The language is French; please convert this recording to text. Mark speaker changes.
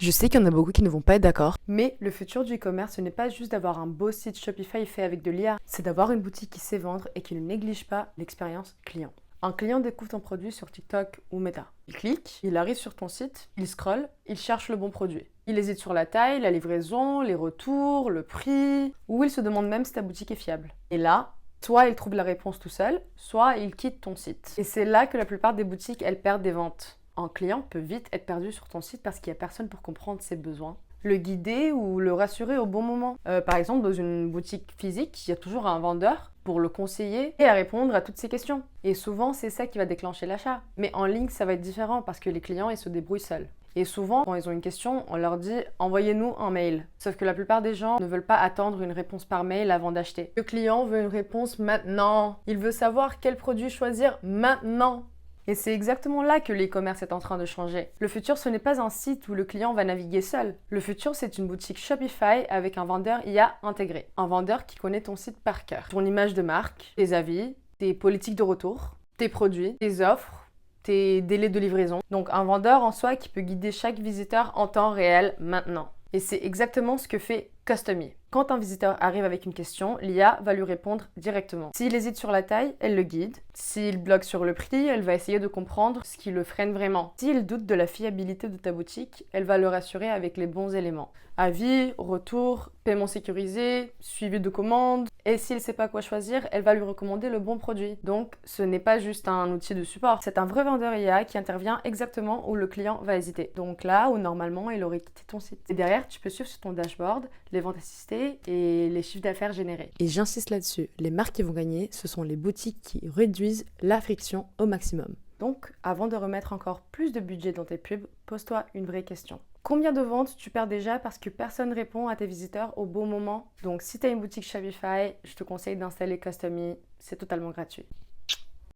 Speaker 1: Je sais qu'il y en a beaucoup qui ne vont pas être d'accord, mais le futur du e-commerce, ce n'est pas juste d'avoir un beau site Shopify fait avec de l'IA, c'est d'avoir une boutique qui sait vendre et qui ne néglige pas l'expérience client. Un client découvre ton produit sur TikTok ou Meta. Il clique, il arrive sur ton site, il scrolle, il cherche le bon produit. Il hésite sur la taille, la livraison, les retours, le prix, ou il se demande même si ta boutique est fiable. Et là, soit il trouve la réponse tout seul, soit il quitte ton site. Et c'est là que la plupart des boutiques, elles perdent des ventes. Un client peut vite être perdu sur ton site parce qu'il n'y a personne pour comprendre ses besoins, le guider ou le rassurer au bon moment. Par exemple, dans une boutique physique, il y a toujours un vendeur pour le conseiller et à répondre à toutes ses questions. Et souvent, c'est ça qui va déclencher l'achat. Mais en ligne, ça va être différent parce que les clients, ils se débrouillent seuls. Et souvent, quand ils ont une question, on leur dit « envoyez-nous un mail ». Sauf que la plupart des gens ne veulent pas attendre une réponse par mail avant d'acheter. Le client veut une réponse maintenant. Il veut savoir quel produit choisir maintenant. Et c'est exactement là que l'e-commerce est en train de changer. Le futur, ce n'est pas un site où le client va naviguer seul. Le futur, c'est une boutique Shopify avec un vendeur IA intégré. Un vendeur qui connaît ton site par cœur. Ton image de marque, tes avis, tes politiques de retour, tes produits, tes offres, tes délais de livraison. Donc un vendeur en soi qui peut guider chaque visiteur en temps réel maintenant. Et c'est exactement ce que fait Customy. Quand un visiteur arrive avec une question, l'IA va lui répondre directement. S'il hésite sur la taille, elle le guide. S'il bloque sur le prix, elle va essayer de comprendre ce qui le freine vraiment. S'il doute de la fiabilité de ta boutique, elle va le rassurer avec les bons éléments. Avis, retour, paiement sécurisé, suivi de commande. Et s'il ne sait pas quoi choisir, elle va lui recommander le bon produit. Donc, ce n'est pas juste un outil de support. C'est un vrai vendeur IA qui intervient exactement où le client va hésiter. Donc là où normalement il aurait quitté ton site. Et derrière, tu peux suivre sur ton dashboard les ventes assistées et les chiffres d'affaires générés.
Speaker 2: Et j'insiste là-dessus, les marques qui vont gagner, ce sont les boutiques qui réduisent la friction au maximum.
Speaker 1: Donc, avant de remettre encore plus de budget dans tes pubs, pose-toi une vraie question. Combien de ventes tu perds déjà parce que personne répond à tes visiteurs au bon moment? Donc, si tu as une boutique Shopify, je te conseille d'installer Customy, c'est totalement gratuit.